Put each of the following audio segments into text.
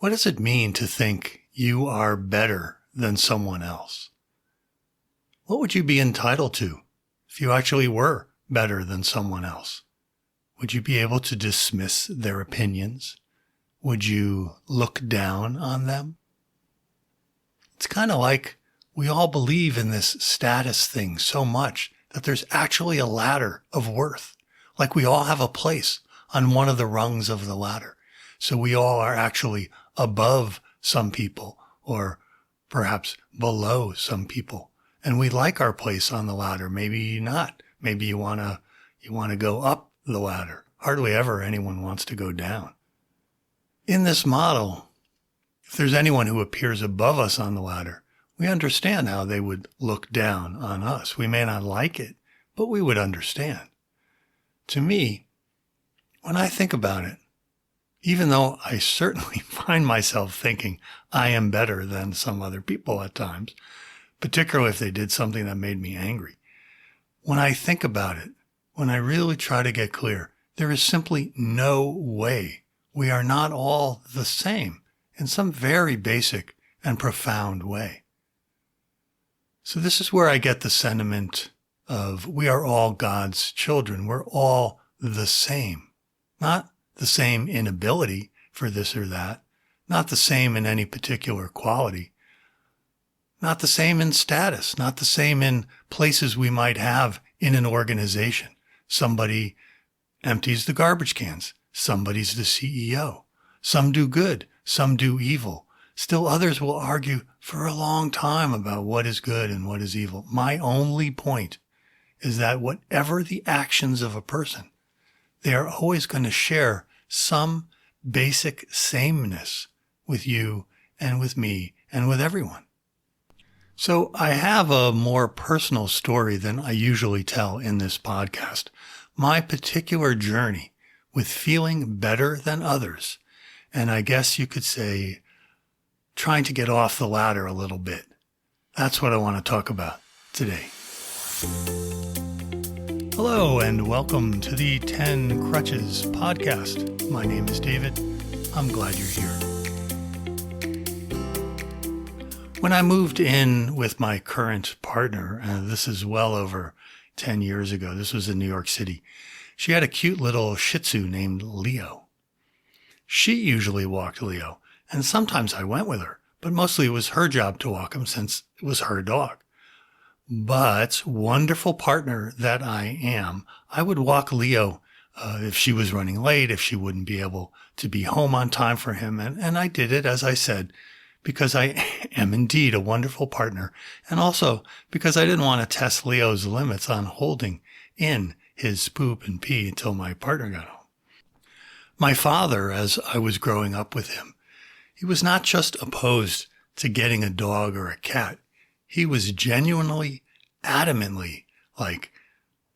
What does it mean to think you are better than someone else? What would you be entitled to if you actually were better than someone else? Would you be able to dismiss their opinions? Would you look down on them? It's kind of like we all believe in this status thing so much that there's actually a ladder of worth. Like we all have a place on one of the rungs of the ladder. So we all are actually above some people or perhaps below some people. And we like our place on the ladder. Maybe not. Maybe you want to go up the ladder. Hardly ever anyone wants to go down. In this model, if there's anyone who appears above us on the ladder, we understand how they would look down on us. We may not like it, but we would understand. To me, when I think about it, even though I certainly find myself thinking I am better than some other people at times, particularly if they did something that made me angry, when I think about it, when I really try to get clear, there is simply no way we are not all the same in some very basic and profound way. So this is where I get the sentiment of we are all God's children. We're all the same. Not the same in ability for this or that. Not the same in any particular quality. Not the same in status. Not the same in places we might have in an organization. Somebody empties the garbage cans. Somebody's the CEO. Some do good. Some do evil. Still others will argue for a long time about what is good and what is evil. My only point is that whatever the actions of a person, they are always going to share some basic sameness with you and with me and with everyone. So I have a more personal story than I usually tell in this podcast. My particular journey with feeling better than others, and I guess you could say trying to get off the ladder a little bit. That's what I want to talk about today. Hello and welcome to the 10 Crutches podcast. My name is David. I'm glad you're here. When I moved in with my current partner, this is well over 10 years ago, this was in New York City, she had a cute little Shih Tzu named Leo. She usually walked Leo, and sometimes I went with her, but mostly it was her job to walk him since it was her dog. But wonderful partner that I am, I would walk Leo if she was running late, if she wouldn't be able to be home on time for him. And I did it, as I said, because I am indeed a wonderful partner, and also because I didn't want to test Leo's limits on holding in his poop and pee until my partner got home. My father, as I was growing up with him, he was not just opposed to getting a dog or a cat. He was genuinely, adamantly like,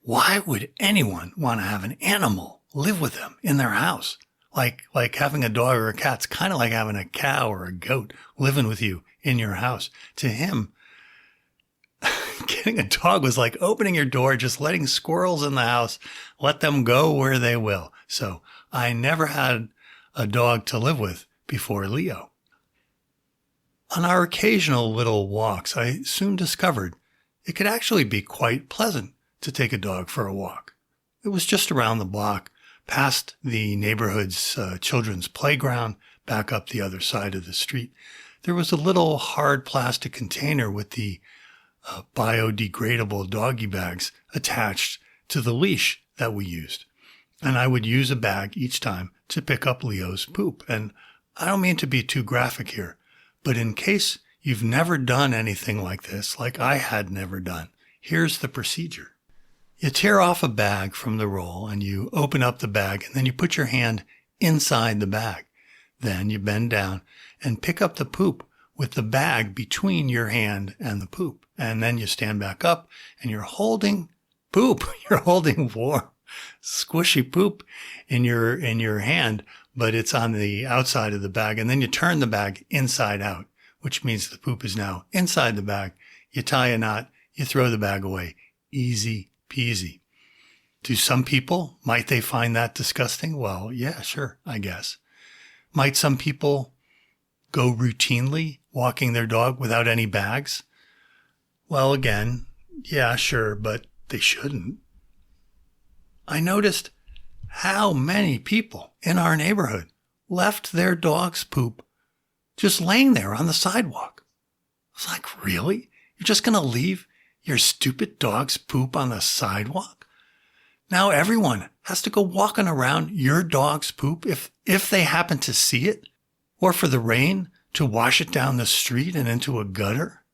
why would anyone want to have an animal live with them in their house? Like having a dog or a cat's kind of like having a cow or a goat living with you in your house. To him, getting a dog was like opening your door, just letting squirrels in the house, let them go where they will. So I never had a dog to live with before Leo. On our occasional little walks, I soon discovered it could actually be quite pleasant to take a dog for a walk. It was just around the block, past the neighborhood's children's playground, back up the other side of the street. There was a little hard plastic container with the biodegradable doggy bags attached to the leash that we used. And I would use a bag each time to pick up Leo's poop. And I don't mean to be too graphic here, but in case you've never done anything like this, like I had never done, here's the procedure. You tear off a bag from the roll and you open up the bag, and then you put your hand inside the bag. Then you bend down and pick up the poop with the bag between your hand and the poop. And then you stand back up and you're holding poop. You're holding warm, squishy poop in your hand, but it's on the outside of the bag. And then you turn the bag inside out, which means the poop is now inside the bag. You tie a knot, you throw the bag away. Easy peasy. To some people, might they find that disgusting? Well, yeah, sure, I guess. Might some people go routinely walking their dog without any bags? Well, again, yeah, sure, but they shouldn't. I noticed how many people in our neighborhood left their dog's poop just laying there on the sidewalk. I was like, really? You're just going to leave your stupid dog's poop on the sidewalk? Now everyone has to go walking around your dog's poop if they happen to see it, or for the rain to wash it down the street and into a gutter.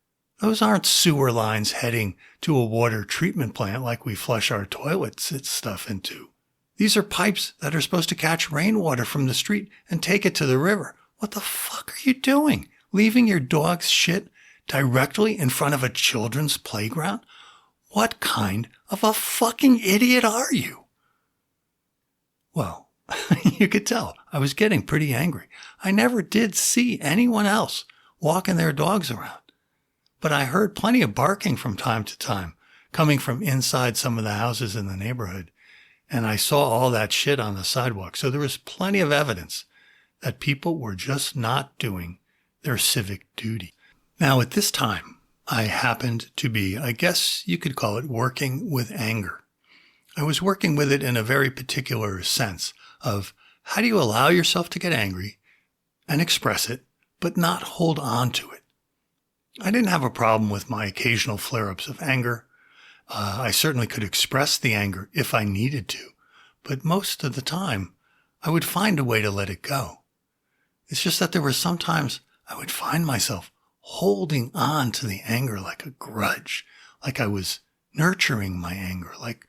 Those aren't sewer lines heading to a water treatment plant like we flush our toilets and stuff into. These are pipes that are supposed to catch rainwater from the street and take it to the river. What the fuck are you doing? Leaving your dog's shit directly in front of a children's playground? What kind of a fucking idiot are you? Well, you could tell I was getting pretty angry. I never did see anyone else walking their dogs around, but I heard plenty of barking from time to time coming from inside some of the houses in the neighborhood, and I saw all that shit on the sidewalk. So there was plenty of evidence that people were just not doing their civic duty. Now, at this time, I happened to be, I guess you could call it, working with anger. I was working with it in a very particular sense of how do you allow yourself to get angry and express it, but not hold on to it. I didn't have a problem with my occasional flare-ups of anger. I certainly could express the anger if I needed to, but most of the time, I would find a way to let it go. It's just that there were some times I would find myself holding on to the anger like a grudge, like I was nurturing my anger, like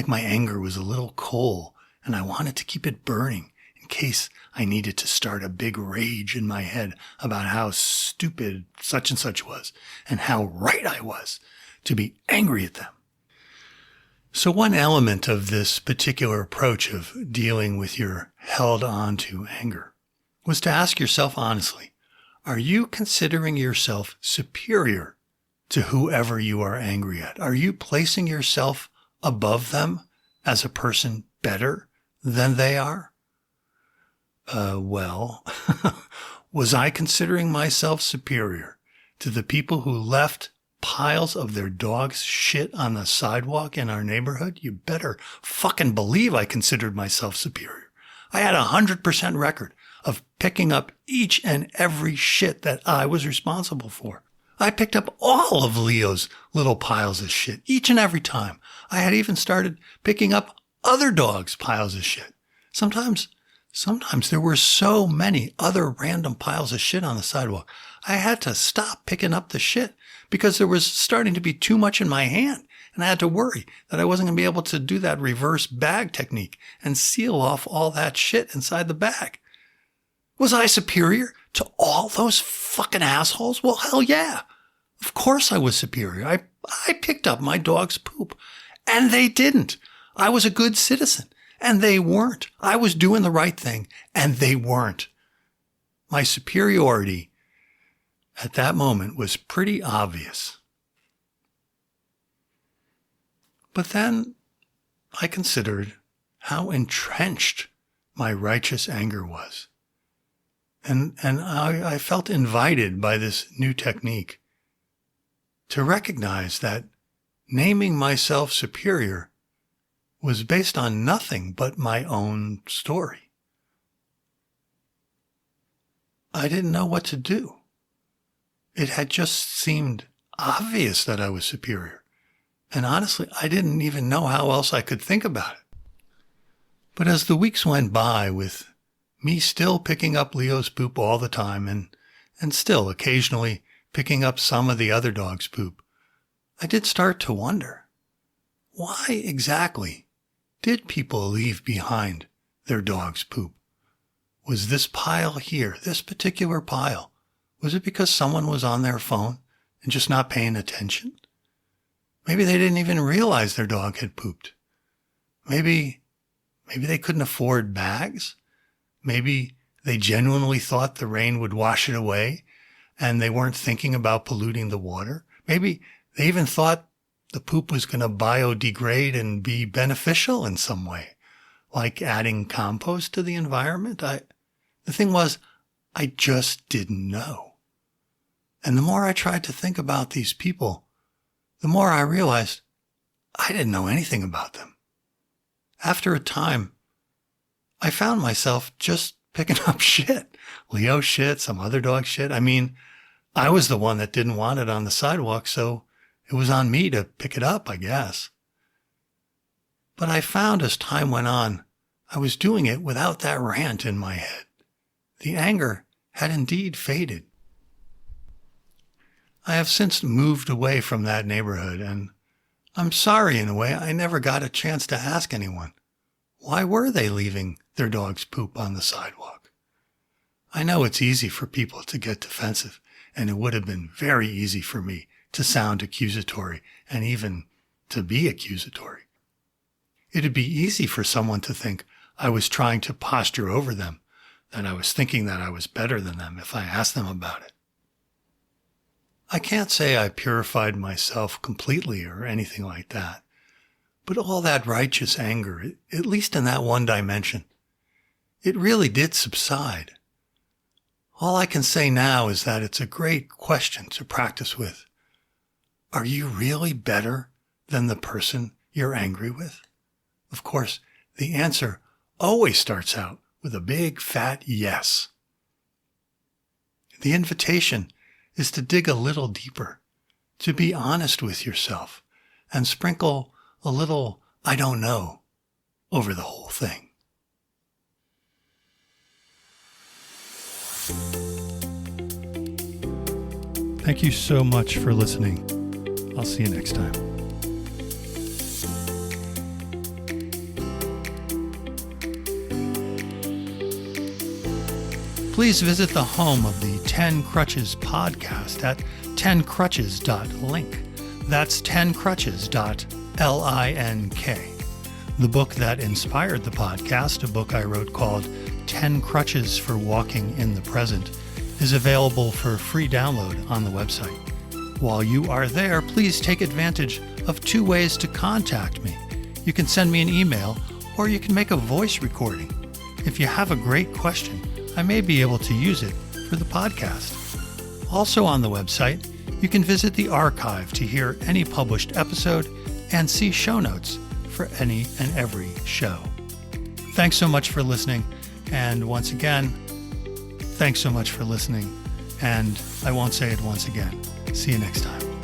my anger was a little coal and I wanted to keep it burning in case I needed to start a big rage in my head about how stupid such and such was and how right I was to be angry at them. So one element of this particular approach of dealing with your held on to anger was to ask yourself honestly, are you considering yourself superior to whoever you are angry at? Are you placing yourself above them as a person better than they are? Well, was I considering myself superior to the people who left piles of their dog's shit on the sidewalk in our neighborhood? You better fucking believe I considered myself superior. I had 100% record of picking up each and every shit that I was responsible for. I picked up all of Leo's little piles of shit each and every time. I had even started picking up other dogs' piles of shit. Sometimes there were so many other random piles of shit on the sidewalk, I had to stop picking up the shit because there was starting to be too much in my hand. And I had to worry that I wasn't going to be able to do that reverse bag technique and seal off all that shit inside the bag. Was I superior to all those fucking assholes? Well, hell yeah. Of course I was superior. I picked up my dog's poop and they didn't. I was a good citizen and they weren't. I was doing the right thing and they weren't. My superiority at that moment was pretty obvious. But then I considered how entrenched my righteous anger was. And I felt invited by this new technique to recognize that naming myself superior was based on nothing but my own story. I didn't know what to do. It had just seemed obvious that I was superior. And honestly, I didn't even know how else I could think about it. But as the weeks went by with me still picking up Leo's poop all the time and still occasionally picking up some of the other dog's poop, I did start to wonder, why exactly did people leave behind their dog's poop? Was this pile here, this particular pile, was it because someone was on their phone and just not paying attention? Maybe they didn't even realize their dog had pooped. Maybe they couldn't afford bags. Maybe they genuinely thought the rain would wash it away and they weren't thinking about polluting the water. Maybe they even thought the poop was going to biodegrade and be beneficial in some way, like adding compost to the environment. The thing was, I just didn't know. And the more I tried to think about these people, the more I realized I didn't know anything about them. After a time, I found myself just picking up shit. Leo shit, some other dog shit. I mean, I was the one that didn't want it on the sidewalk, so it was on me to pick it up, I guess. But I found as time went on, I was doing it without that rant in my head. The anger had indeed faded. I have since moved away from that neighborhood, and I'm sorry in a way I never got a chance to ask anyone. Why were they leaving their dog's poop on the sidewalk? I know it's easy for people to get defensive, and it would have been very easy for me to sound accusatory and even to be accusatory. It'd be easy for someone to think I was trying to posture over them, that I was thinking that I was better than them if I asked them about it. I can't say I purified myself completely or anything like that, but all that righteous anger, at least in that one dimension, it really did subside. All I can say now is that it's a great question to practice with. Are you really better than the person you're angry with? Of course, the answer always starts out with a big fat yes. The invitation is to dig a little deeper, to be honest with yourself, and sprinkle a little "I don't know" over the whole thing. Thank you so much for listening. I'll see you next time. Please visit the home of the 10 Crutches podcast at 10crutches.link. That's 10crutches.link. The book that inspired the podcast, a book I wrote called 10 Crutches for Walking in the Present, is available for free download on the website. While you are there, please take advantage of 2 ways to contact me. You can send me an email, or you can make a voice recording. If you have a great question, I may be able to use it for the podcast. Also on the website, you can visit the archive to hear any published episode and see show notes for any and every show. Thanks so much for listening. And once again, thanks so much for listening. And I won't say it once again. See you next time.